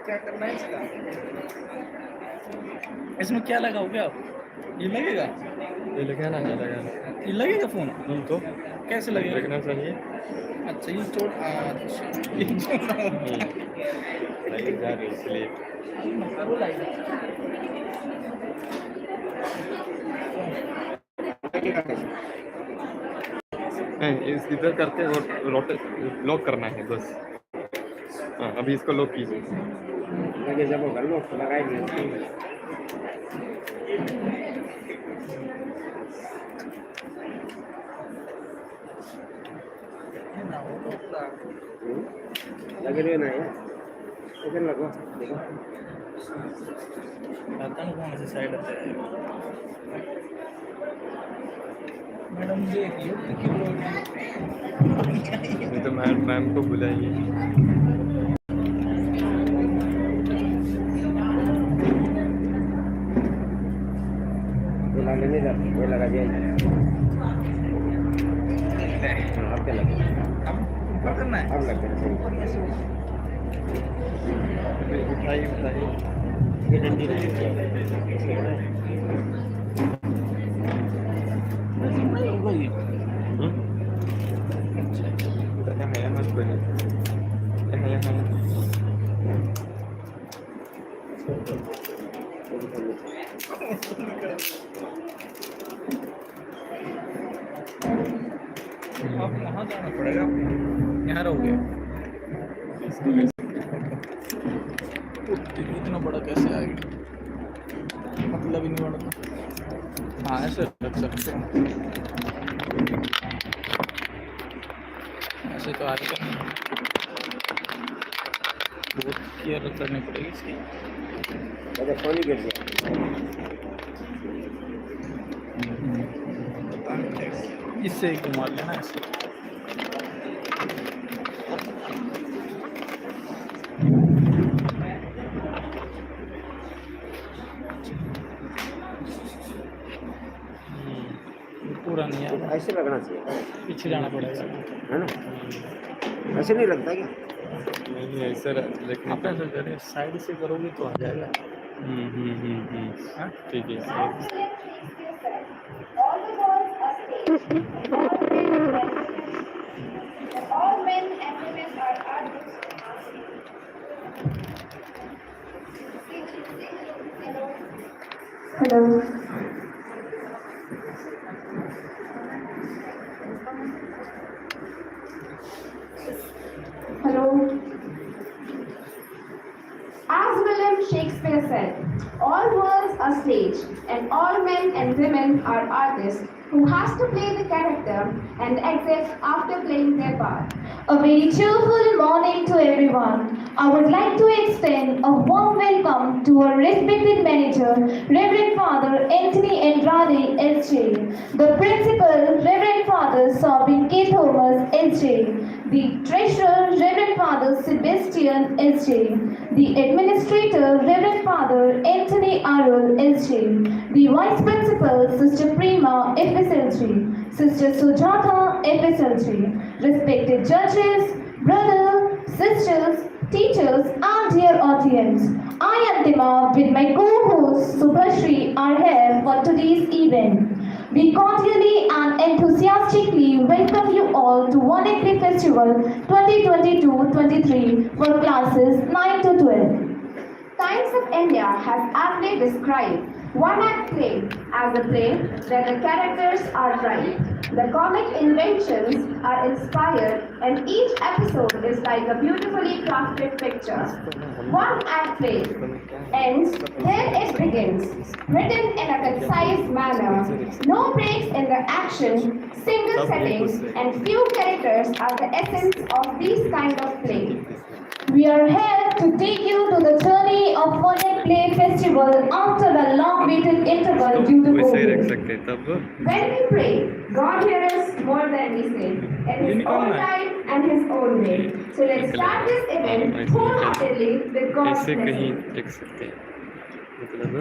क्या करना है इसका? इसमें क्या लगाओगे आप? ये लगेगा? ये लगाना है, लगाना। ये लगेगा फोन? तो कैसे लगेगा? लगना चाहिए। अच्छा ये चोट लाइट जा रही है इसलिए। इस इधर करते और लॉक करना है बस। हाँ अभी इसको लॉक कीजिए। लगे जब होगा लॉक लगाएंगे। लगे रहे ना यार, इधर लगो देखो। पता नहीं कौन सी साइड है मैडम जी। नहीं तो मैम को बुलाइए। बुलाने नहीं जाते, वो लगा दिया। अब क्या लगे? अब करना है। अब लग गया। उठाइए उठाइए। ये डंडी नहीं होगा ये। यहाँ मत बने, यहाँ अब वहाँ जाना पड़ेगा, यहाँ रहोगे। इतना बड़ा कैसे आएगा? मतलब ही नहीं बड़ा। हाँ ऐसे रख सकते हैं, ऐसे तो आएगा नहीं। बहुत केयर करनी पड़ेगी इसकी। अच्छा फोन ही गिर गया। इससे एक मार लेना ऐसे। पूरा नहीं है, ऐसे लगना चाहिए, पीछे जाना पड़ेगा है ना? ऐसे नहीं लगता क्या? नहीं ऐसे देखने आप ऐसे करें, साइड से करोगे तो आ जाएगा। हाँ ठीक है। All men and women are artists. Hello. Hello. As William Shakespeare said, all worlds are stage, and all men and women are artists who has to play the character and exit after playing their part. A very cheerful morning to everyone. I would like to extend a warm welcome to our respected manager, Reverend Father Anthony Andrade S.J., the principal, Reverend Father Sabin K. Thomas S.J., the treasurer, Reverend Father Sebastian S.J., the administrator, Reverend Father Anthony Arul S.J., the vice principal, Sister Prima FSLG, Sister Sujatha FSLG, respected judges, brothers, sisters, teachers, and dear audience. I, Antima, with my co-host Subhashri, are here for today's event. We cordially and enthusiastically welcome you all to One Acre Festival 2022-23 for classes 9 to 12. Times of India has aptly described one-act play as a play where the characters are right, the comic inventions are inspired, and each episode is like a beautifully crafted picture. One-act play ends, here it begins, written in a concise manner, no breaks in the action, single settings, and few characters are the essence of these kind of play. We are here to take you to the journey of One Acre Play Festival after a long-waited interval due to वैसे ही रख COVID. सकते हैं तब। When we pray, God hears us more than we say, in His own time and His own way. So let's start this event wholeheartedly with God's ऐसे कहीं blessing. लिख सकते हैं मतलब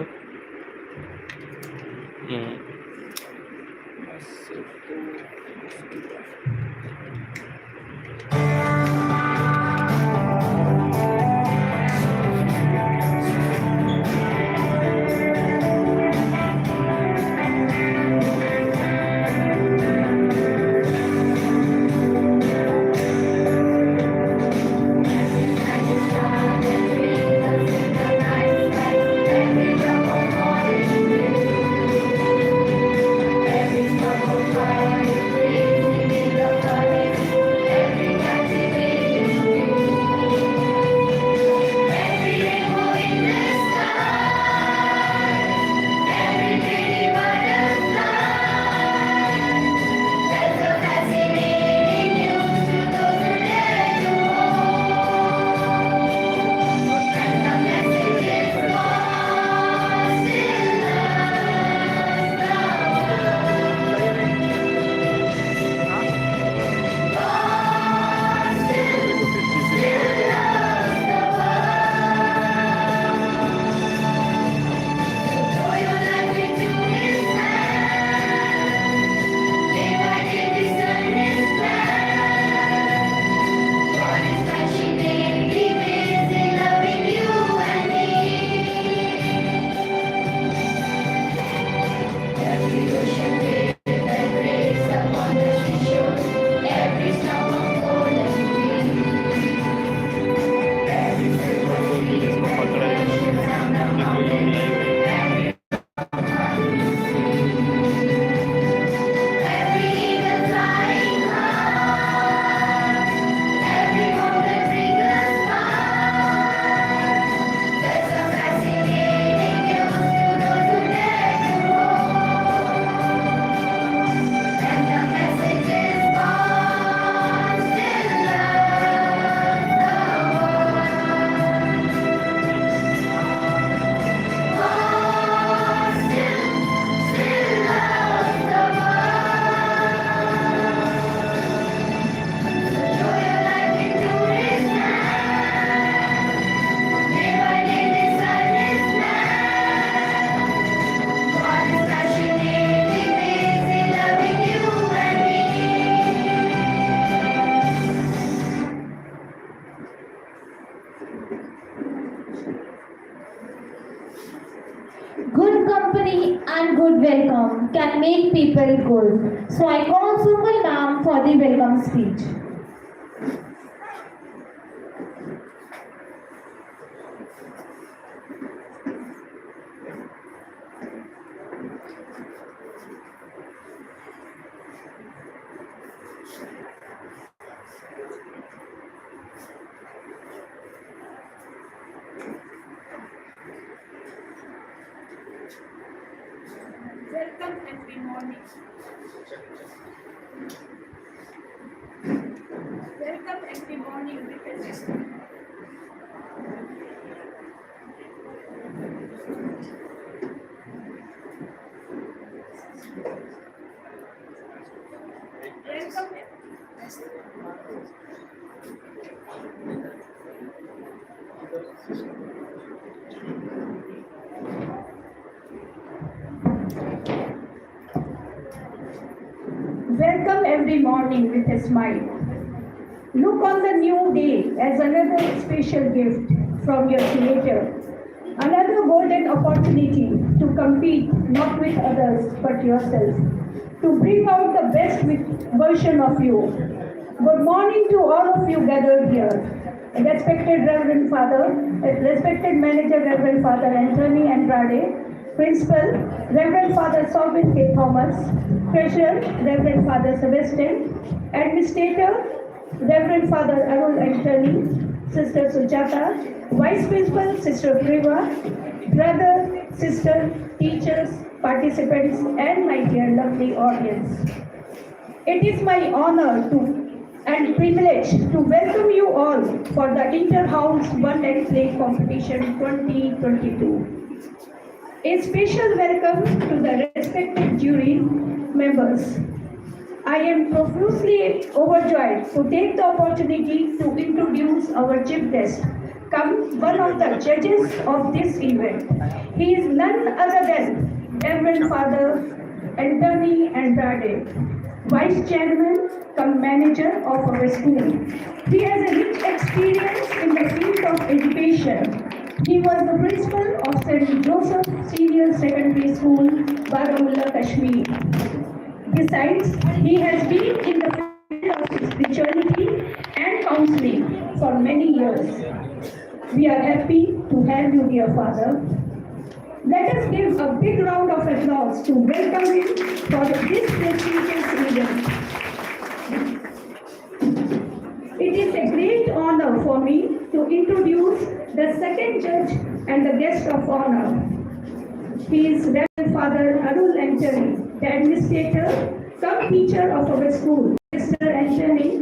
company and good welcome can make people good. So I call Sungal ma'am for the welcome speech. Welcome every morning. Welcome every morning with us. Welcome. Welcome every morning with a smile. Look on the new day as another special gift from your Creator. Another golden opportunity to compete not with others but yourself. To bring out the best version of you. Good morning to all of you gathered here. Respected Reverend Father, respected Manager Reverend Father Anthony Andrade, Principal Reverend Father Sobin K. Thomas, Treasurer Reverend Father Sebastian, Administrator Reverend Father Arul Anthony, Sister Sujatha, Vice Principal Sister Bhiwadi, brother, sister, teachers, participants, and my dear lovely audience. It is my honor and privilege to welcome you all for the Inter-House One and Play Competition 2022. A special welcome to the respected jury members. I am profusely overjoyed to take the opportunity to introduce our chief guest, one of the judges of this event. He is none other than Reverend Father Anthony Andrade, Vice Chairman cum Manager of our school. He has a rich experience in the field of education. He was the principal of St. Joseph Senior Secondary School, Baramulla, Kashmir. Besides, he has been in the field of spirituality and counseling for many years. We are happy to have you, dear Father. Let us give a big round of applause to welcome him for this prestigious event. It is a great honor for me to introduce the second judge and the guest of honor. He is Reverend Father Arul Anthony, the administrator, come teacher of our school. Mr. Anthony,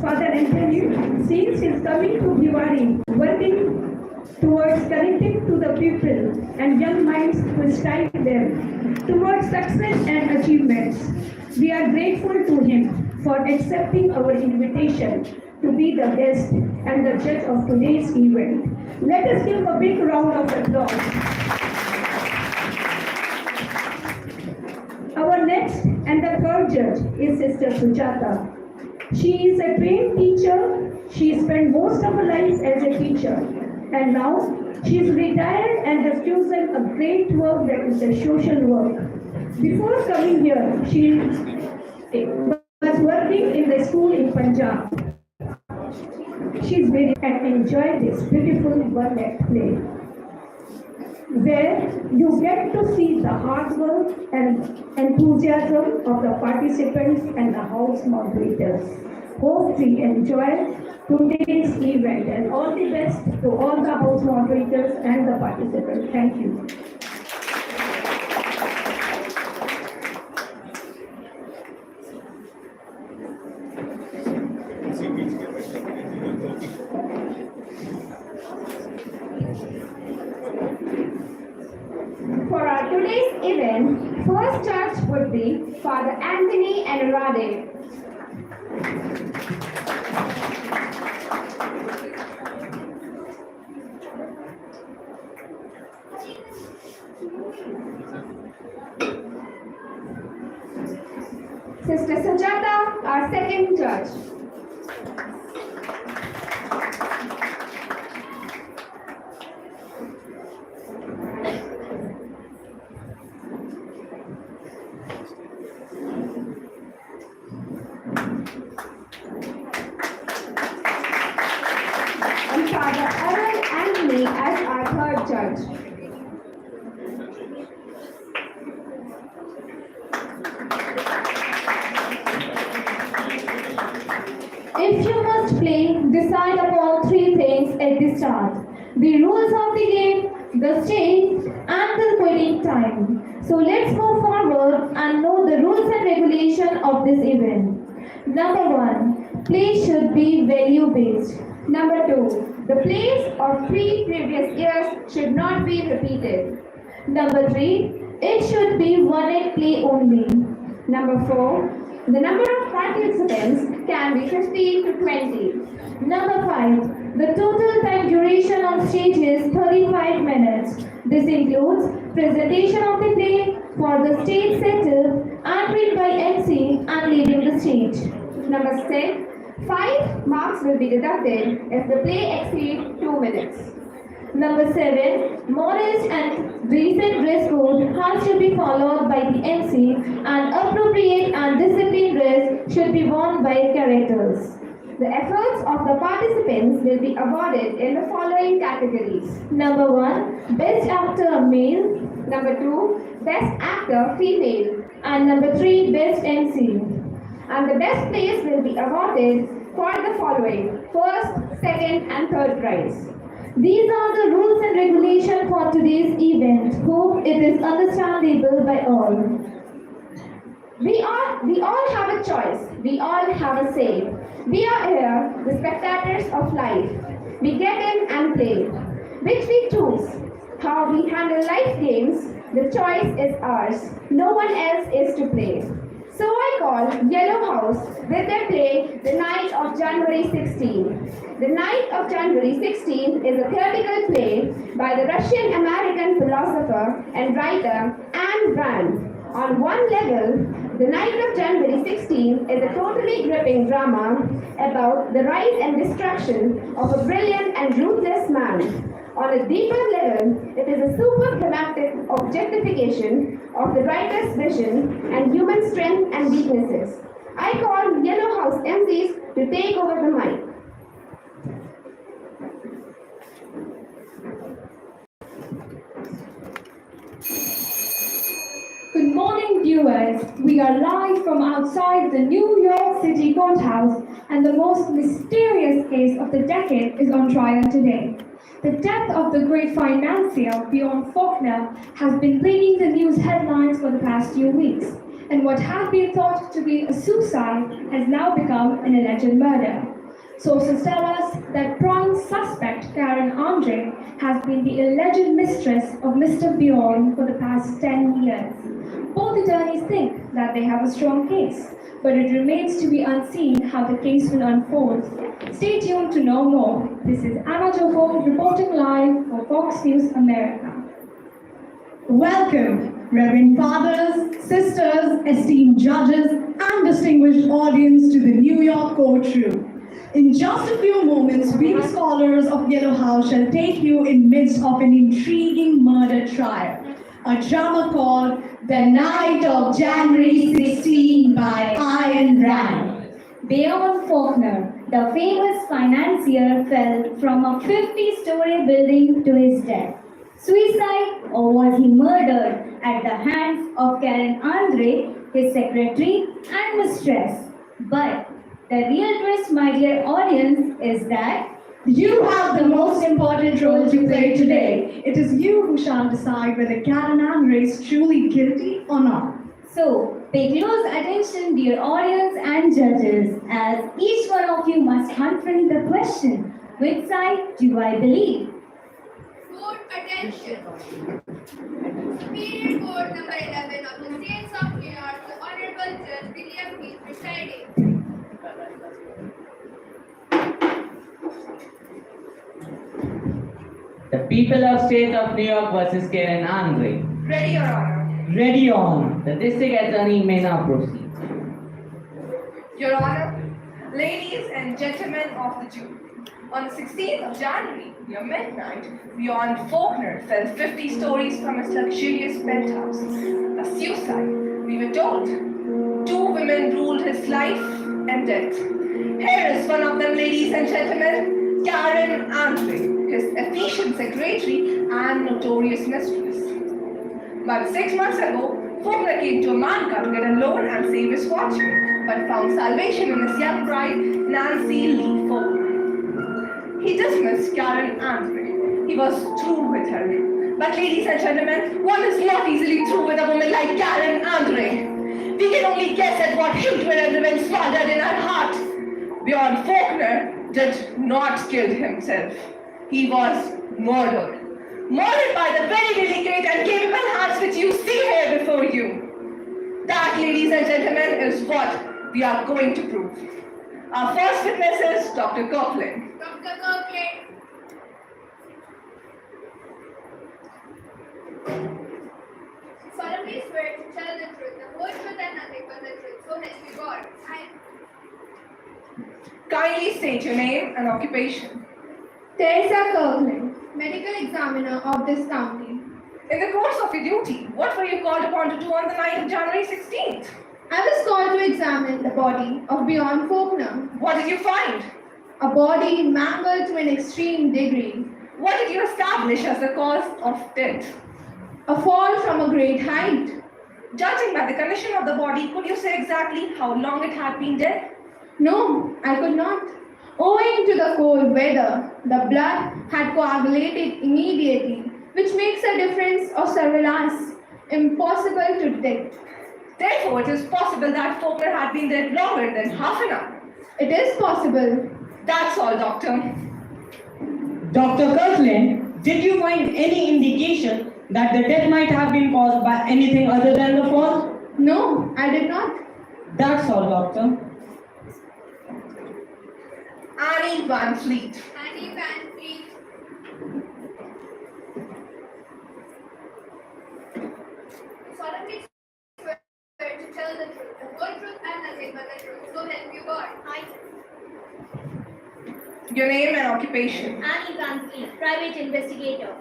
Father Anthony, since his coming to Bhiwadi, working towards connecting to the people and young minds to strive them towards success and achievements. We are grateful to him for accepting our invitation to be the guest and the judge of today's event. Let us give a big round of applause. Our next and the third judge is Sister Sujatha. She is a trained teacher. She spent most of her life as a teacher. And now she is retired and has chosen a great work, that is the social work. Before coming here, she was working in the school in Punjab. She is very and enjoy this beautiful one at play, where you get to see the hard work and enthusiasm of the participants and the house moderators. Hope we enjoy today's event and all the best to all the house moderators and the participants. Thank you. For our today's event, first judge would be Father Anthony Andrade. Sister Sujatha, our second judge. Father Aaron and me as our third judge. If you must play, decide upon three things at the start: the rules of the game, the stage, and the quitting time. So let's move forward and know the rules and regulation of this event. Number 1. Play should be value-based. Number 2. The plays of 3 previous years should not be repeated. Number 3. It should be one-act play only. Number 4. The number of participants can be 15 to 20. Number 5. The total time duration on stage is 35 minutes. This includes presentation of the play, for the stage setup, and read by MC and leaving the stage. Number 6. 5 marks will be deducted if the play exceeds 2 minutes. Number 7. Modest and decent dress code has to be followed by the MC, and appropriate and disciplined dress should be worn by characters. The efforts of the participants will be awarded in the following categories. Number 1. Best actor male. Number 2. Best actor female. And number 3. Best MC. And the best place will be awarded for the following: first, second, and third prize. These are the rules and regulations for today's event. Hope it is understandable by all. We all have a choice. We all have a say. We are here, the spectators of life. We get in and play. Which we choose. How we handle life games, the choice is ours. No one else is to play. So I call Yellow House with their play, The Night of January 16. The Night of January 16 is a theatrical play by the Russian-American philosopher and writer Ayn Rand. On one level, The Night of January 16 is a totally gripping drama about the rise and destruction of a brilliant and ruthless man. On a deeper level, it is a super dramatic objectification of the writer's vision and human strength and weaknesses. I call Yellow House MCs to take over the mic. Good morning, viewers. We are live from outside the New York City courthouse, and the most mysterious case of the decade is on trial today. The death of the great financier Bjorn Faulkner has been leading the news headlines for the past few weeks, and what had been thought to be a suicide has now become an alleged murder. Sources tell us that prime suspect Karen Andre has been the alleged mistress of Mr. Bjorn for the past 10 years. Both attorneys think that they have a strong case, but it remains to be unseen how the case will unfold. Stay tuned to know more. This is Anna Joko reporting live for Fox News America. Welcome, Reverend Fathers, Sisters, esteemed judges, and distinguished audience to the New York courtroom. In just a few moments, we the scholars of Yellow House shall take you in midst of an intriguing murder trial, a drama called The Night of January 16 by Ayn Rand. Bjorn Faulkner, the famous financier, fell from a 50-story building to his death. Suicide, or was he murdered at the hands of Karen Andre, his secretary and mistress? But the real twist, my dear audience, is that you have the most important role to play today. It is you who shall decide whether Karen Andre is truly guilty or not. So, pay close attention, dear audience and judges, as each one of you must confront the question: which side do I believe? Court attention. Superior Court number 11 of the States of New York, the Honorable Judge William P. presiding. The people of State of New York versus Karen Andre. Ready, Your Honor. Ready on. The district attorney may now proceed. Your Honor, ladies and gentlemen of the jury, on the 16th of January, near midnight, Bjorn Faulkner fell 50 stories from his luxurious penthouse. A suicide, we were told. 2 women ruled his life and death. Here is one of them, ladies and gentlemen. Karen Andre, his efficient secretary and notorious mistress. But 6 months ago, Faulkner came to America to get a loan and save his fortune, but found salvation in his young bride, Nancy Lee Faulkner. He dismissed Karen Andre. He was through with her. But ladies and gentlemen, one is not easily through with a woman like Karen Andre. We can only guess at what hatred and revenge smothered in her heart. Bjorn Faulkner did not kill himself. He was murdered. Murdered by the very delicate and capable hands which you see here before you. That, ladies and gentlemen, is what we are going to prove. Our first witness is Dr. Copeland. Dr. Copeland. Solemnly swear to tell the truth, the whole truth and nothing but the truth. So help you God. Kindly state your name and occupation. Teresa Kirkland, medical examiner of this county. In the course of your duty, what were you called upon to do on the night of January 16th? I was called to examine the body of Bjorn Faulkner. What did you find? A body mangled to an extreme degree. What did you establish as the cause of death? A fall from a great height. Judging by the condition of the body, could you say exactly how long it had been dead? No, I could not. Owing to the cold weather, the blood had coagulated immediately, which makes a difference of several hours impossible to detect. Therefore, it is possible that Faulkner had been dead longer than half an hour. It is possible. That's all, Doctor. Dr. Kirkland, did you find any indication that the death might have been caused by anything other than the fall? No, I did not. That's all, Doctor. Annie Van Fleet. Annie Van Fleet. Solemnly swear to tell the truth, the whole truth and nothing but the truth. So help you God. Your name and occupation. Annie Van Fleet, private investigator.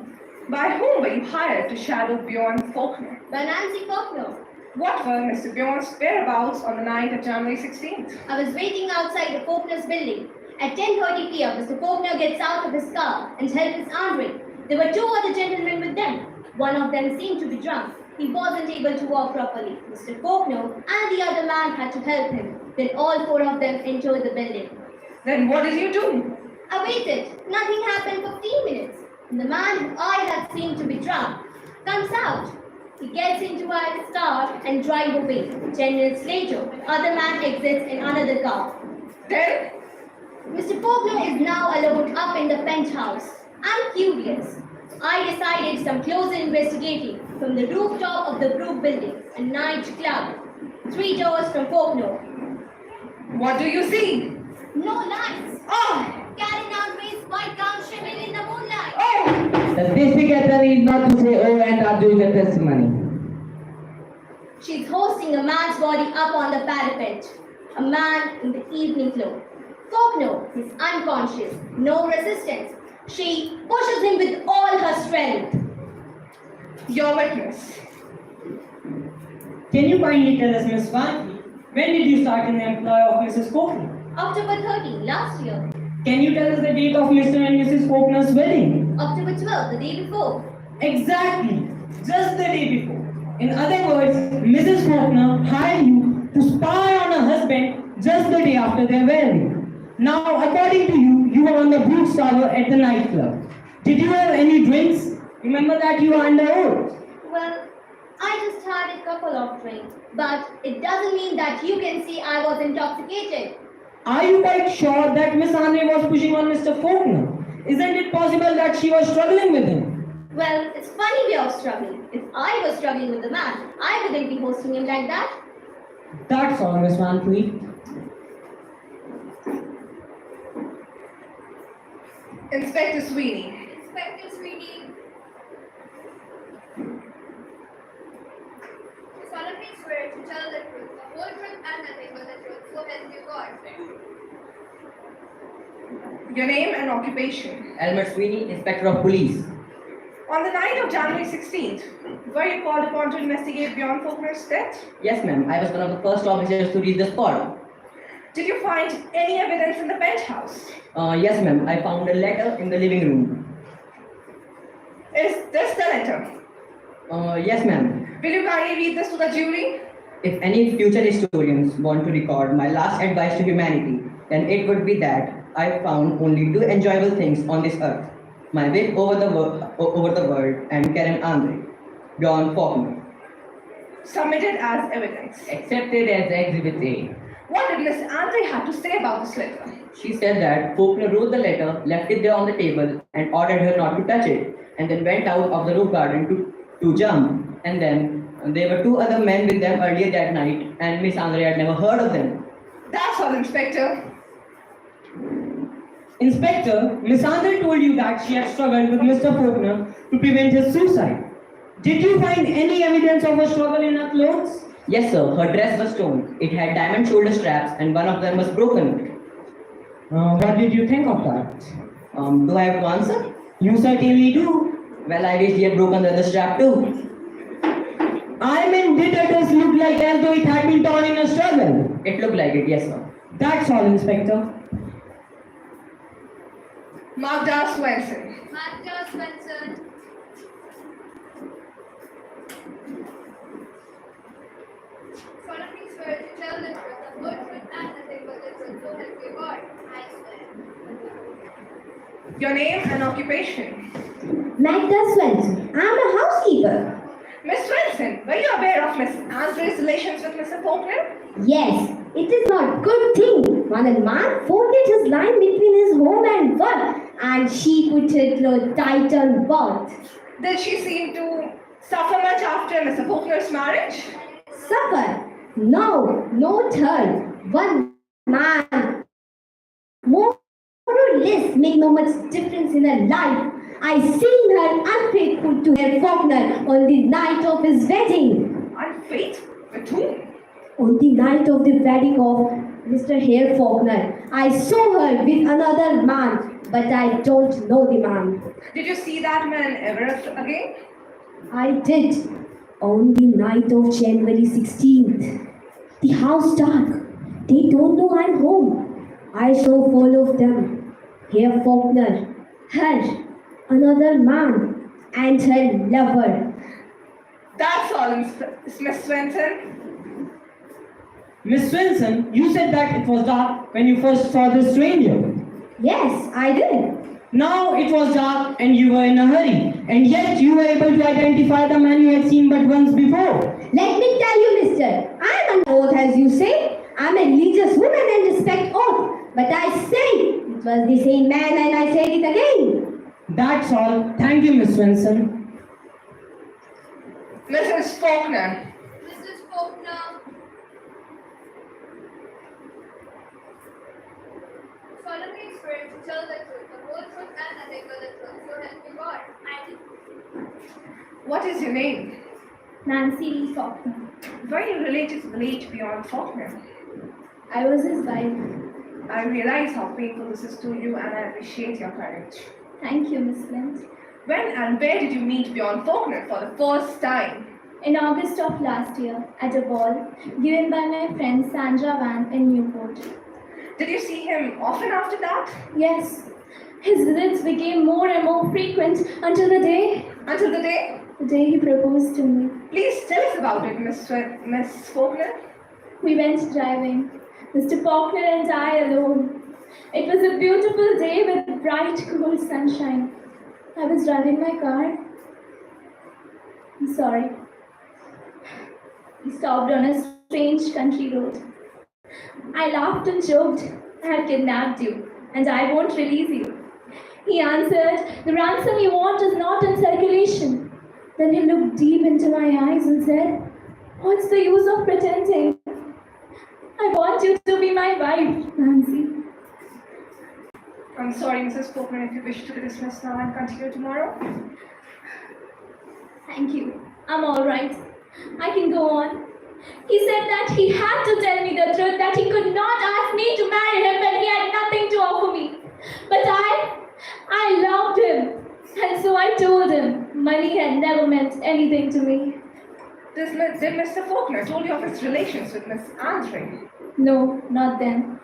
By whom were you hired to shadow Bjorn Faulkner? By Nancy Faulkner. What were Mr. Bjorn's whereabouts on the night of January 16th? I was waiting outside the Faulkner's building. At 10:30 p.m., Mr. Faulkner gets out of his car and helps Miss Andre. There were two other gentlemen with them. One of them seemed to be drunk. He wasn't able to walk properly. Mr. Faulkner and the other man had to help him. Then all four of them entered the building. Then what did you do? I waited. Nothing happened for 15 minutes. The man who I had seen to be drunk comes out. He gets into his car and drives away. 10 minutes later, the other man exits in another car. Then? Mr. Faulkner is now alone up in the penthouse. I'm curious. I decided some closer investigating from the rooftop of the group building, a night club, 3 doors from Faulkner. What do you see? No lights. Oh! Karen Andre's white gown shimmering in the moonlight. Oh! The district attorney is not to say oh and argue the testimony. She's hosting a man's body up on the parapet. A man in the evening clothes. Faulkner is unconscious, no resistance. She pushes him with all her strength. Your witness. Can you kindly tell us, Miss Van Fleet, when did you start in the employ of Mrs. Faulkner? October 13, last year. Can you tell us the date of Mr. and Mrs. Faulkner's wedding? October 12, the day before. Exactly, just the day before. In other words, Mrs. Faulkner hired you to spy on her husband just the day after their wedding. Now, according to you, you were on the Brooks Tower at the nightclub. Did you have any drinks? Remember that you were under oath. Well, I just had a couple of drinks, but it doesn't mean that you can see I was intoxicated. Are you quite sure that Miss Andre was pushing on Mr. Faulkner? Isn't it possible that she was struggling with him? Well, it's funny way of struggling. If I was struggling with the man, I wouldn't be hosting him like that. That's all, Miss Van Fleet. Inspector Sweeney. Inspector Sweeney. Solemnly swear to tell the truth, the whole truth and nothing but the truth. So help you God. Your name and occupation. Elmer Sweeney, Inspector of Police. On the night of January 16th, were you called upon to investigate Bjorn Faulkner's death? Yes, ma'am. I was one of the first officers to reach the spot. Did you find any evidence in the penthouse? Yes, ma'am. I found a letter in the living room. Is this the letter? Yes, ma'am. Will you kindly read this to the jury? If any future historians want to record my last advice to humanity, then it would be that I found only two enjoyable things on this earth: my whip over the world and Karen Andre, John Faulkner. Submitted as evidence. Accepted as Exhibit A. What did Miss Andre have to say about this letter? She said that Faulkner wrote the letter, left it there on the table, and ordered her not to touch it, and then went out of the roof garden to jump. And then there were two other men with them earlier that night, and Miss Andre had never heard of them. That's all, Inspector. Inspector, Miss Andre told you that she had struggled with Mr. Faulkner to prevent his suicide. Did you find any evidence of a struggle in her clothes? Yes, sir. Her dress was torn. It had diamond shoulder straps, and one of them was broken. What did you think of that? Do I have to answer? You certainly do. Well, I wish he had broken the other strap too. I mean, did the dress look like as though it had been torn in a struggle? It looked like it, yes, sir. That's all, Inspector. Magda Swenson. Magda Swenson. Solemnly swear to tell the truth, the whole truth, and nothing but the truth, so help you God. I swear. Your name and occupation. Magda Swenson. I'm a housekeeper. Miss Swenson, were you aware of Miss Andre's relations with Mr. Faulkner? Yes, it is not good thing when a man forget his line between his home and work, and she put it to title birth. Did she seem to suffer much after Mr. Faulkner's marriage? Suffer? No, not her. One man, more or less, make no much difference in her life. I seen her unfaithful to Herr Faulkner on the night of his wedding. Unfaithful? With whom? On the night of the wedding of Mr. Herr Faulkner, I saw her with another man, but I don't know the man. Did you see that man ever again? I did. On the night of January 16th. The house dark. They don't know I'm home. I saw all of them. Herr Faulkner, her, another man, and her lover. That's all, Miss Swenson. Miss Swenson, you said that it was dark when you first saw this stranger. Yes, I did. Now it was dark and you were in a hurry, and yet you were able to identify the man you had seen but once before. Let me tell you, mister, I'm an oath, as you say. I'm a religious woman and respect oath. But I say it was the same man, and I said it again. That's all. Thank you, Miss Swenson. Mrs. Faulkner. Mrs. Faulkner. Solemnly swear to tell the truth, the whole truth, and nothing but the truth, so help you God. I do. What is your name? Nancy Lee Faulkner. Were you related to the late beyond Faulkner? I was his wife. I realize how painful this is to you, and I appreciate your courage. Thank you, Miss Flint. When and where did you meet beyond Faulkner for the first time? In August of last year, at a ball given by my friend Sandra Van in Newport. Did you see him often after that? Yes. His visits became more and more frequent until the day. Until the day? The day he proposed to me. Please tell us about it, Miss Faulkner. We went driving, Mr. Faulkner and I alone. It was a beautiful day with bright, cool sunshine. I was driving my car. I'm sorry. We stopped on a strange country road. I laughed and joked. I have kidnapped you, and I won't release you. He answered, the ransom you want is not in circulation. Then he looked deep into my eyes and said, what's the use of pretending? I want you to be my wife, Nancy. I'm sorry, Mrs. Faulkner, if you wish to dismiss now and continue tomorrow. Thank you. I'm all right. I can go on. He said that he had to tell me the truth, that he could not ask me to marry him when he had nothing to offer me. But I loved him. And so I told him money had never meant anything to me. Did Mr. Faulkner told you of his relations with Miss Andre? No, not then.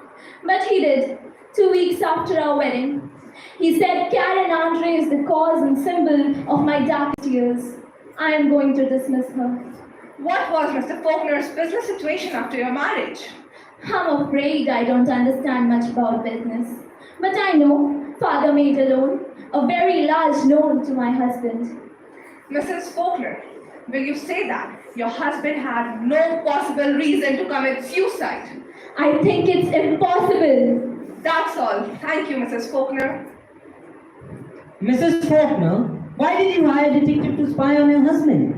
But he did, 2 weeks after our wedding. He said Karen Andre is the cause and symbol of my darkest years. I am going to dismiss her. What was Mr. Faulkner's business situation after your marriage? I'm afraid I don't understand much about business. But I know father made a loan, a very large loan to my husband. Mrs. Faulkner, will you say that your husband had no possible reason to commit suicide? I think it's impossible. That's all. Thank you, Mrs. Faulkner. Mrs. Faulkner, why did you hire a detective to spy on your husband?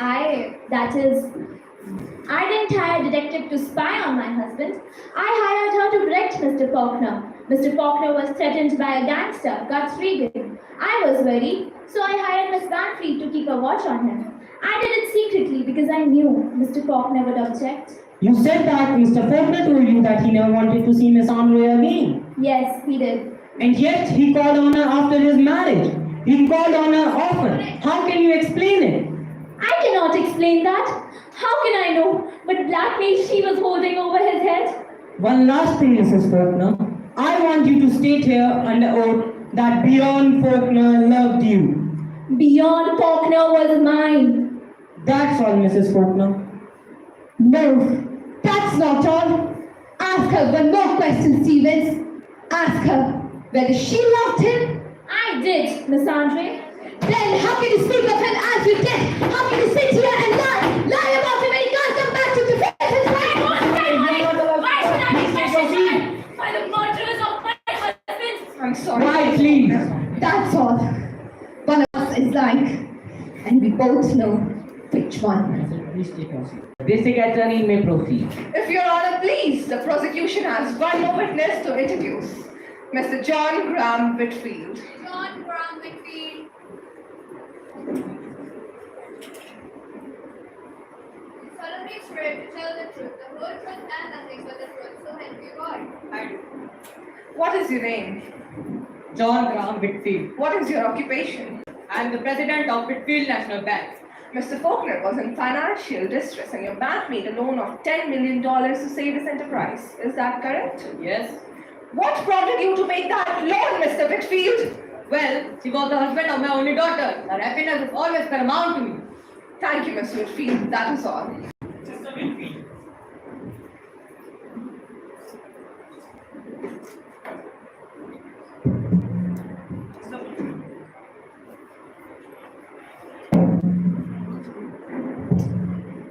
I didn't hire a detective to spy on my husband. I hired her to protect Mr. Faulkner. Mr. Faulkner was threatened by a gangster, Guts Regan. I was worried, so I hired Miss Van Fleet to keep a watch on him. I did it secretly because I knew Mr. Faulkner would object. You said that Mr. Faulkner told you that he never wanted to see Miss Andre again. Yes, he did. And yet he called on her after his marriage. He called on her often. How can you explain it? I cannot explain that. How can I know what blackmail she was holding over his head? One last thing, Mrs. Faulkner. I want you to state here under oath that beyond Faulkner loved you. Beyond Faulkner was mine. That's all, Mrs. Faulkner. No, that's not all. Ask her one more question, Stevens. Ask her whether she loved him. I did, Miss Andre. Then how can you speak of him as you did? How can you sit here and lie about him when he can't come back to defend his wife? Why should I be questioned by the murderers of my husband? I'm sorry. Why, please? That's all. One of us is lying, and we both know which one. District Attorney may proceed. If Your Honor please, the prosecution has one more witness to introduce. Mr. John Graham Whitfield. John Graham Whitfield. Solemnly swear to tell the truth, the whole truth and nothing but the truth, so help you God. I do. What is your name? John Graham Whitfield. What is your occupation? I am the president of Whitfield National Bank. Mr. Faulkner was in financial distress and your bank made a loan of $10 million to save his enterprise. Is that correct? Yes. What prompted you to make that loan, Mr. Whitfield? Well, she was the husband of my only daughter. Her happiness is always paramount to me. Thank you, Mr. Whitfield. That is all. Mr. Whitfield.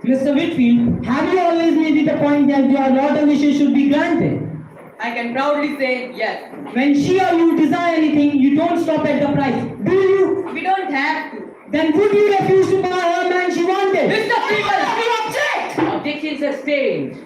Mr. Whitfield, have you always made it a point that your daughter wishes should be granted? I can proudly say yes. When she or you desire anything, you don't stop at the price, do you? We don't have to. Then would you refuse to buy her man she wanted? Mr. Whitfield, we object! Objection sustained.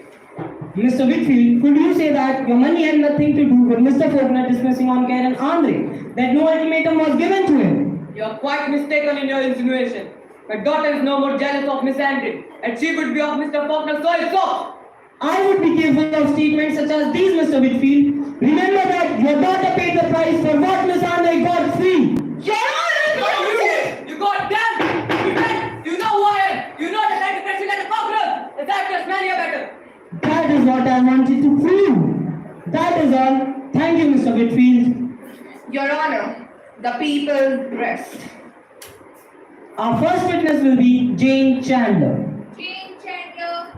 Mr. Whitfield, could you say that your money had nothing to do with Mr. Faulkner dismissing on Karen Andre? That no ultimatum was given to him? You are quite mistaken in your insinuation. My daughter is no more jealous of Miss Andre, and she would be of Mr. Faulkner's soil soft. I would be careful of statements such as these, Mr. Whitfield. Remember that your daughter paid the price for what Miss Andre got free. Your Honor! You got damned! You know who I am! You know that I am the like a cockroach! The actors man here better! That is what I wanted to prove. That is all. Thank you, Mr. Whitfield. Your Honor, the people rest. Our first witness will be Jane Chandler. Jane Chandler.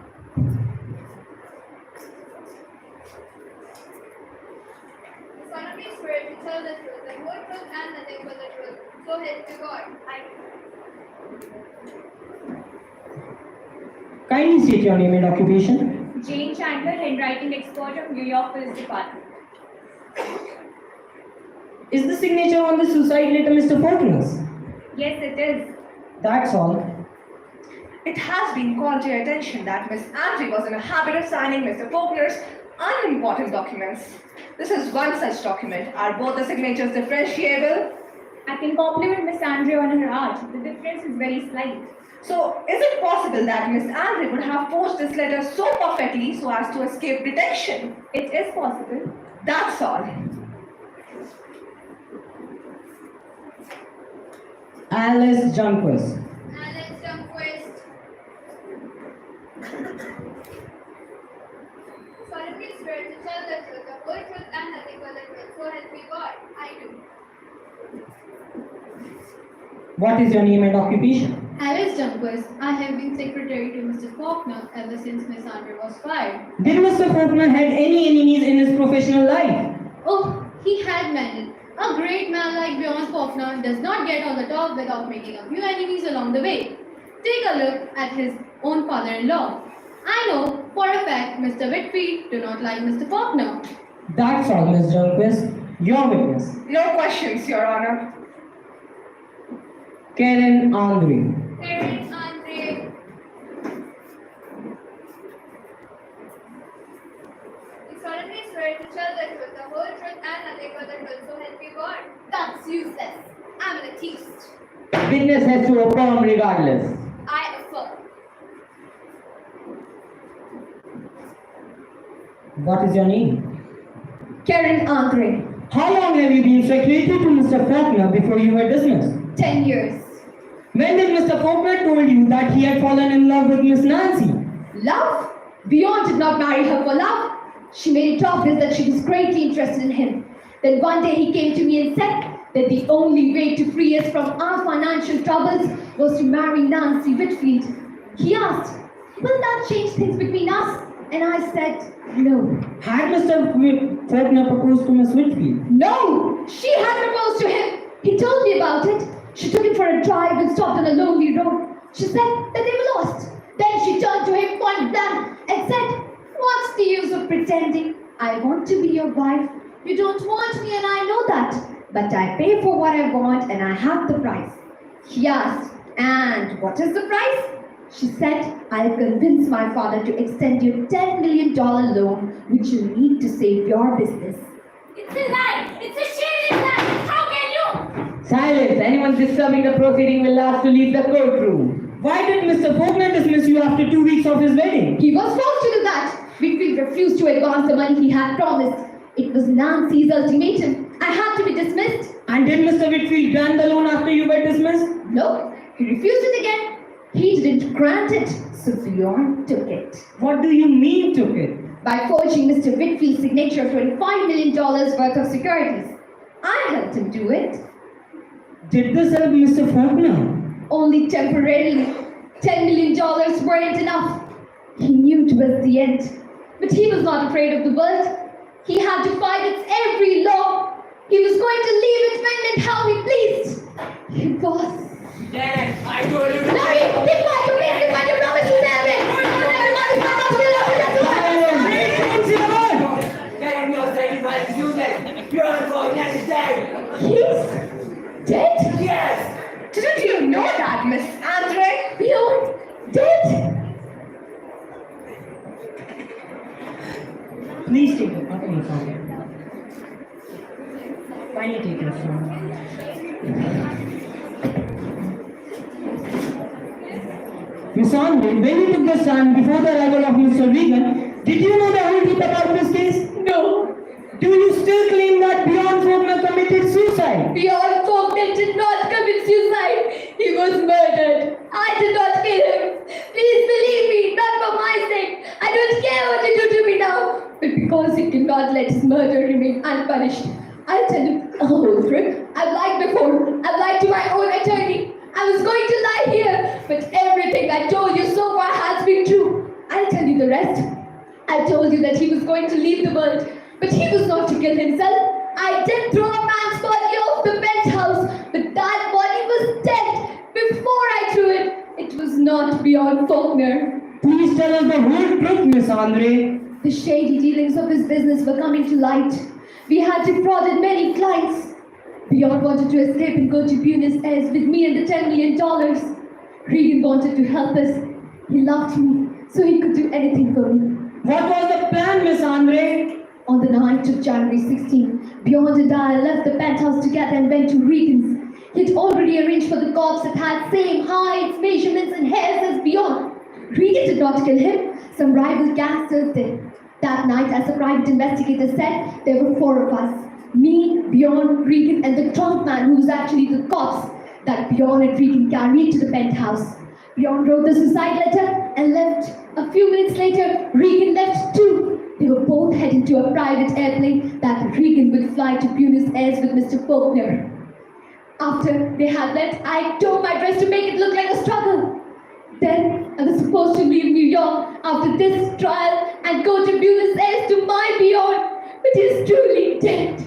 Solemnly swear to tell the truth, the whole truth and nothing but the truth, so help you God. Kindly state your name and occupation. Jane Chandler, handwriting expert of New York Police Department. Is the signature on the suicide letter Mr. Faulkner's? Yes, it is. That's all. It has been called to your attention that Miss Andre was in a habit of signing Mr. Faulkner's unimportant documents. This is one such document. Are both the signatures differentiable? I can compliment Miss Andre on her art. The difference is very slight. So, is it possible that Miss Andre would have forged this letter so perfectly so as to escape detection? It is possible. That's all. Alice Junquist. Alice Junquist. What is your name and occupation? Alice Dunquist, I have been secretary to Mr. Faulkner ever since Miss Andre was fired. Did Mr. Faulkner had any enemies in his professional life? Oh, he had many. A great man like Bjorn Faulkner does not get on the top without making a few enemies along the way. Take a look at his own father-in-law. I know for a fact Mr. Whitfield do not like Mr. Faulkner. That's all, Miss Dunquist. Your witness. No questions, Your Honor. Karen Andre. Parents, Andre. You solemnly swear to tell the truth, the whole truth, and nothing but the truth, so help you God. That's useless. I'm an atheist. Witness has to affirm regardless. I affirm. What is your name? Karen Andre, How long have you been secretary to Mr. Faulkner before you were dismissed? 10 years. When did Mr. Faulkner told you that he had fallen in love with Miss Nancy? Love? Beyond did not marry her for love. She made it obvious that she was greatly interested in him. Then one day he came to me and said that the only way to free us from our financial troubles was to marry Nancy Whitfield. He asked, will that change things between us? And I said, no. Had Mr. Faulkner proposed to Miss Whitfield? No! She had proposed to him. He told me about it. She took him for a drive and stopped on a lonely road. She said that they were lost. Then she turned to him, point blank, and said, what's the use of pretending? I want to be your wife. You don't want me and I know that. But I pay for what I want and I have the price. He asked, and what is the price? She said, I'll convince my father to extend you $10 million loan, which you need to save your business. It's a lie! It's a shady lie! How can you? Silence! Anyone disturbing the proceeding will ask to leave the courtroom. Why did Mr. Faulkner dismiss you after 2 weeks of his wedding? He was forced to do that. Whitfield refused to advance the money he had promised. It was Nancy's ultimatum. I had to be dismissed. And did Mr. Whitfield grant the loan after you were dismissed? No, he refused it again. He didn't grant it, so Bjorn took it. What do you mean took it? By forging Mr. Whitfield's signature of $25 million worth of securities. I helped him do it. Did this help Mr. Faulkner? Only temporarily. $10 million weren't enough. He knew it was the end. But he was not afraid of the world. He had to fight its every law. He was going to leave it when and how he pleased. He was. Dad, I told you to Larry, keep quiet, please, keep quiet, you promised to tell me. Dad, your sacrifice is useless. Your Faulkner is dead. He's dead? Yes. Didn't you know that, Miss Andre? Bjorn, dead? Please take the company from him. Finally take your phone. Miss Andre, when you took the stand before the arrival of Mr. Regan, did you know the whole truth about this case? No. Do you still claim that Bjorn Faulkner committed suicide? Bjorn Faulkner did not commit suicide. He was murdered. I did not kill him. Please believe me, not for my sake. I don't care what you do to me now. But because he cannot let his murder remain unpunished, I'll tell you the whole truth. I've lied before. I've lied to my own attorney. I was going to lie here, but everything I told you so far has been true. I'll tell you the rest. I told you that he was going to leave the world, but he was not to kill himself. I did throw a man's body off the penthouse, but that body was dead before I threw it. It was not Bjorn Faulkner. Please tell us the whole truth, Miss Andre. The shady dealings of his business were coming to light. We had defrauded many clients. Bjorn wanted to escape and go to Buenos Aires with me and the $10 million. Regan wanted to help us. He loved me, so he could do anything for me. What was the plan, Miss Andre? On the night of January 16, Bjorn and I left the penthouse together and went to Regan's. He'd already arranged for the corpse that had same heights, measurements, and hairs as Bjorn. Regan did not kill him. Some rival gangsters did. That night, as the private investigator said, there were 4 of us. Me, Bjorn, Regan, and the drunk man who was actually the corpse that Bjorn and Regan carried to the penthouse. Bjorn wrote the suicide letter and left. A few minutes later, Regan left too. They were both heading to a private airplane that Regan would fly to Buenos Aires with Mr. Faulkner. After they had left, I tore my dress to make it look like a struggle. Then I was supposed to leave New York after this trial and go to Buenos Aires to my beyond, but he is truly dead.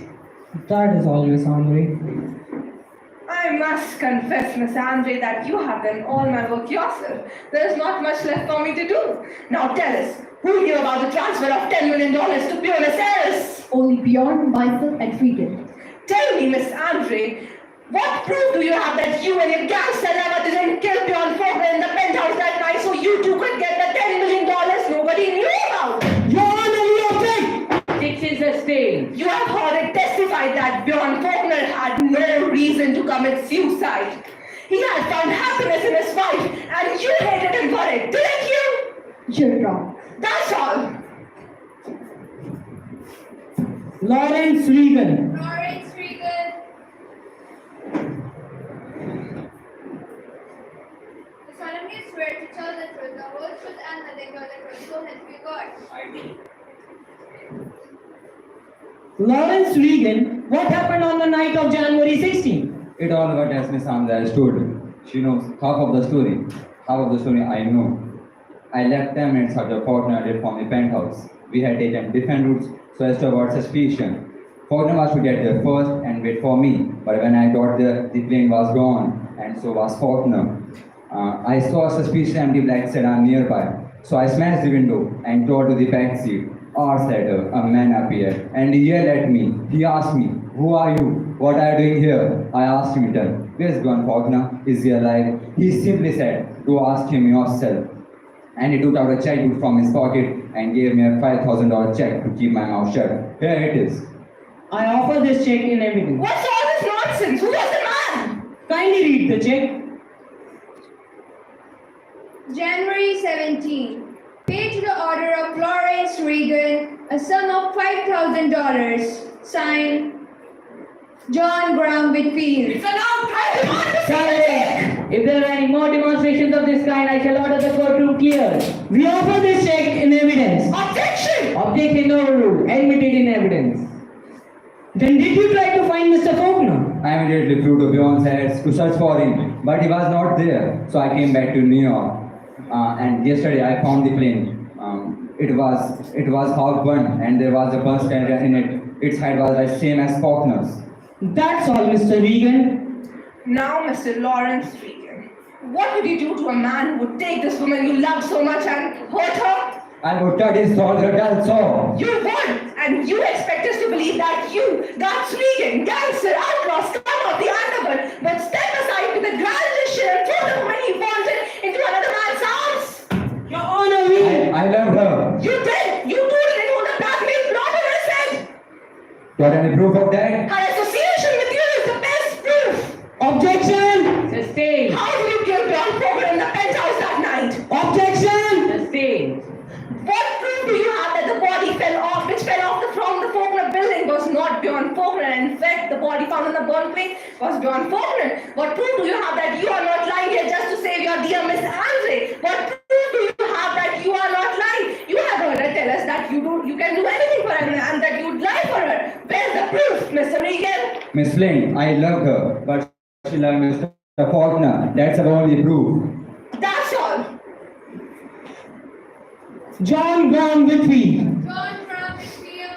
That is always Andre. I must confess, Miss Andre, that you have done all my work yourself. There is not much left for me to do. Now tell us, who knew about the transfer of $10 million to Buenos Aires? Only beyond myself and Regan. Tell me, Miss Andre, what proof do you have that you and your gangster never didn't kill Bjorn Faulkner in the penthouse that night so you two could get the $10 million nobody knew about? Your Honor, we object! Objection sustained. You have heard it testified that Bjorn Faulkner had no reason to commit suicide. He had found happiness in his wife and you hated him for it, didn't you? You're wrong. That's all. Lawrence Regan. Lawrence Regan. The solemnly swear to tell the truth, the whole truth and nothing but the truth, so help you God. Lawrence Regan, what happened on the night of January 16? It all got as Miss Amda told. She knows half of the story. Half of the story I know. I left 10 minutes after Faulkner did from the penthouse. We had taken different routes so as to avoid suspicion. Faulkner was to get there first and wait for me. But when I got there, the plane was gone and so was Faulkner. I saw a suspicious empty black sedan nearby. So I smashed the window and tore to the back seat. Hours later, a man appeared and he yelled at me. He asked me, "Who are you? What are you doing here?" I asked him in turn, "Where's Bjorn Faulkner? Is he alive?" He simply said, "Go ask him yourself." And he took out a checkbook from his pocket and gave me a $5,000 check to keep my mouth shut. Here it is. I offer this check in evidence. What's all this nonsense? Who was the man? Kindly read the check. January 17. Paid to the order of Lawrence Regan, a sum of $5,000. Signed, John Graham Whitfield. It's an Silence! If there are any more demonstrations of this kind, I shall order the courtroom cleared. We offer this check in evidence. Objection! Objection overruled. Admitted in evidence. Then did you try to find Mr. Faulkner? I immediately flew to Bjorn's head to search for him, but he was not there. So I came back to New York. And yesterday I found the plane. It was half burned and there was a burst area in it. Its height was the same as Faulkner's. That's all, Mr. Regan. Now, Mr. Lawrence Regan, what would you do to a man who would take this woman you love so much and hurt her? I would cut his throat, that's all. You would! And you expect us to believe that you, that's Regan, gangster, outlaw, scum of the underworld, would step aside with a grand gesture and throw the woman he wanted into another man's arms? Your Honor, I love her. You did! You told it on the blackmail plot on his head! Got any proof of that? Her association with you is the best proof! objection! Sustained. How do you kill Bjorn Faulkner in the penthouse that night? Objection! Sustained. What proof do you have that the body which fell off from the Faulkner building was not Bjorn Faulkner? In fact, the body found in the burn plane was Bjorn Faulkner. What proof do you have that you are not lying here just to save your dear Miss Andre? What proof do you have that you are not lying? You have heard her tell us that you can do anything for her and that you would lie for her. Where's the proof, Mr. Regan? Miss Flynn, I love her, but she loved Mr. Faulkner. That's the only proof. That's all. John Graham Whitfield. John Graham Whitfield.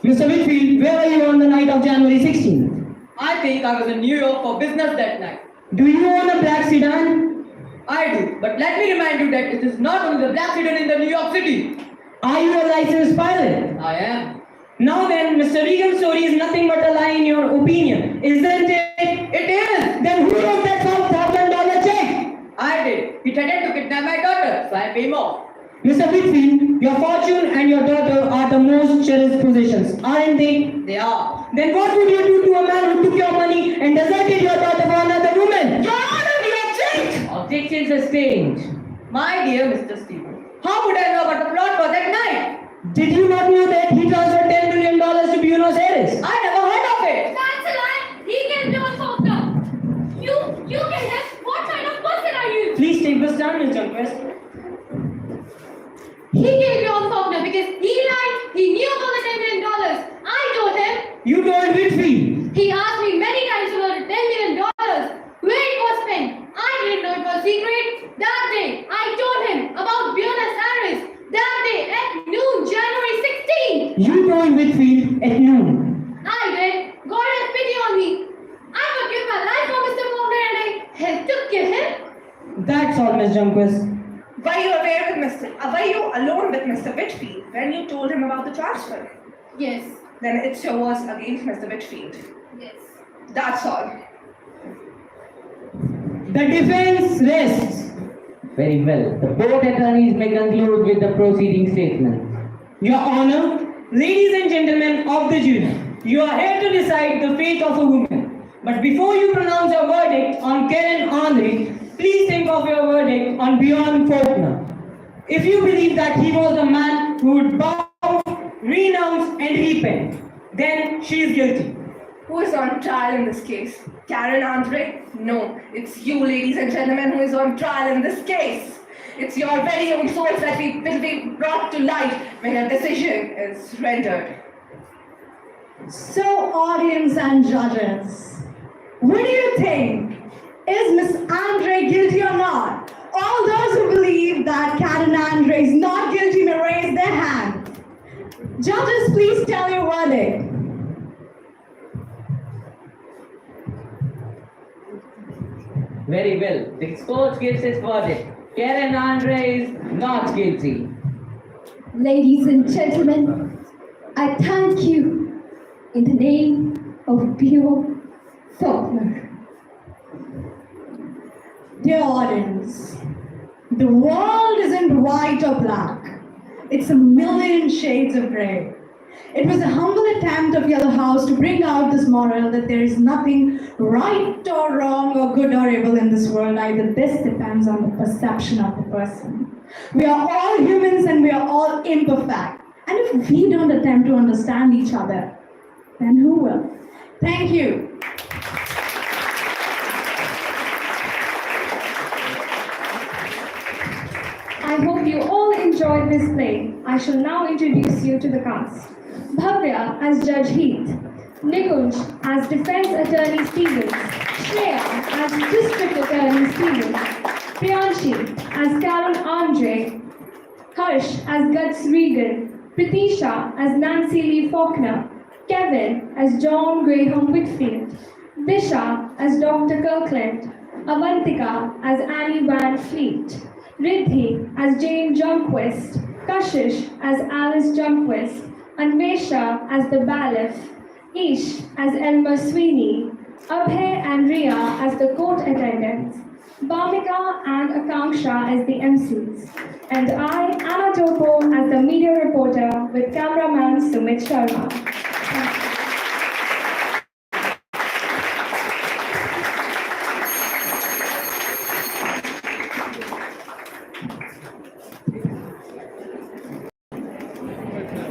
Mr. Whitfield, where were you on the night of January 16th? I think I was in New York for business that night. Do you own a black sedan? I do, but let me remind you that it is not only the black sedan in the New York City. Are you a licensed pilot? I am. Now then, Mr. Regan's story is nothing but a lie in your opinion, isn't it? It is. Then who wrote that $5,000 check? I did. He threatened to kidnap my daughter, so I paid him off. Mr. Whitfield, your fortune and your daughter are the most cherished possessions, aren't they? They are. Then what would you do to a man who took your money and deserted your daughter for another woman? Your Honor, we object! Objection sustained. My dear Mr. Stephen, how would I know about the plot for that night? Did you not know that he transferred $10 million to Buenos Aires? I never heard of it. That's a lie. He killed Bjorn Faulkner. You can guess what kind of person are you? Please take the stand, Ms. Junquist. He killed Bjorn Faulkner because he lied. He knew about the $10 million. Whitfield? He asked me many times about the $10 million. Where it was spent. I didn't know it was secret. That day, I told him about Buenos Aires. That day at noon, January 16th. You told Whitfield at noon. I did. God has pity on me. I would give my life for Mr. Faulkner and I helped to kill him. That's all, Miss Junquist. Were you alone with Mr. Whitfield when you told him about the transfer? Yes. Then it's yours against Mr. Whitfield. Yes. That's all. The defense rests. Very well. The both attorneys may conclude with the proceeding statement. Your Honor, ladies and gentlemen of the jury, you are here to decide the fate of a woman. But before you pronounce your verdict on Karen Andre, please think of your verdict on Bjorn Faulkner. If you believe that he was a man who would bow, renounce and repent, then she is guilty. Who is on trial in this case? Karen Andre? No, it's you, ladies and gentlemen, who is on trial in this case. It's your very own souls that will be brought to light when a decision is rendered. So, audience and judges, what do you think? Is Miss Andre guilty or not? All those who believe that Karen Andre is not guilty may raise their hand. Judges, please tell your verdict. Very well. The court gives its verdict. Karen Andre is not guilty. Ladies and gentlemen, I thank you in the name of Bjorn Faulkner. Dear audience, the world isn't white or black. It's a million shades of gray. It was a humble attempt of Yellow House to bring out this moral that there is nothing right or wrong or good or evil in this world. Either this depends on the perception of the person. We are all humans and we are all imperfect. And if we don't attempt to understand each other, then who will? Thank you. I hope you all enjoyed this play. I shall now introduce you to the cast. Bhavya as Judge Heath, Nikunj as Defense Attorney Stevens, Shreya as District Attorney Stevens, Priyanshi as Karen Andre, Harsh as Guts Regan, Pritisha as Nancy Lee Faulkner, Kevin as John Graham Whitfield, Disha as Dr. Kirkland, Avantika as Annie Van Fleet, Riddhi as Jane Junquist, Kashish as Alice Junquist, Anvesha as the Bailiff, Ish as Elmer Sweeney, Abhay and Ria as the court attendants, Bhamika and Akanksha as the MCs, and I, Anna Topo, as the media reporter with cameraman Sumit Sharma.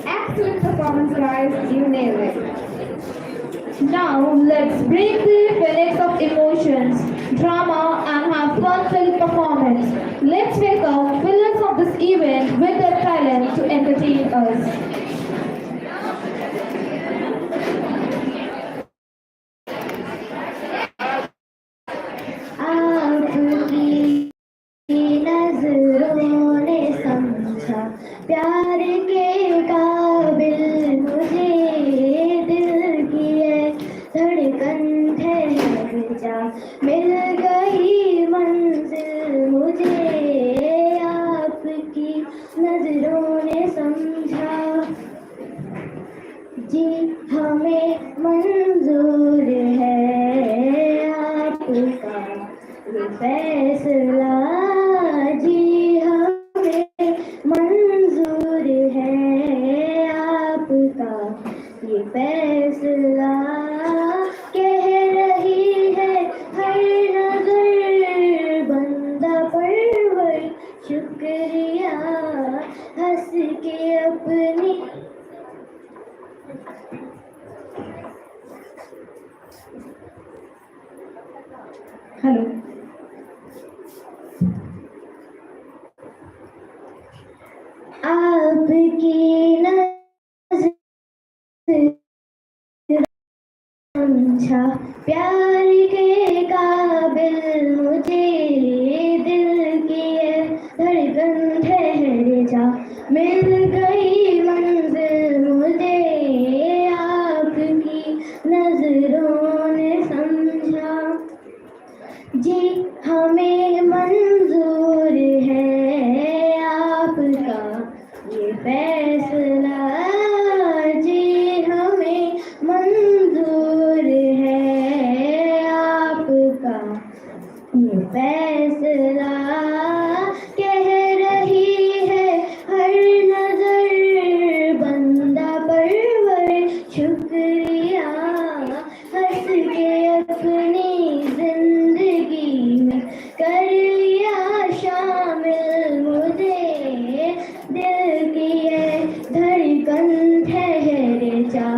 Excellent performance, guys. You nailed it. Now, let's break the pellets of emotions, drama, and have fun-filled performance. Let's welcome villains of this event with their talent to entertain us. नजरों ने समझा प्यार के काबिल मुझे दिल की है धड़कन ठहर जा मिल गई मंजिल मुझे आपकी नजरों ने समझा जी हमें मंजूर है आपका ये फैसला जी हमें मंजूर है आपका ये फैसला कह रही है हर नजर बंदा परवर शुक्रिया हंस के अपनी Hello. आपकी नजर समझा, प्यार के काबिल मुझे दिल की ये धड़कन ठहर जा, मिल गई मंजिल मुझे आपकी नजरों ने समझा। जी हमें मंजूर है आपका ये फैसला, जी हमें मंजूर है आपका ये फैसला। कह रही है हर नजर बंदा परवर शुक्रिया, हंस के अपनी जिंदगी में कर लिया शामिल मुझे, दिल की ये धड़कन ठहर जा,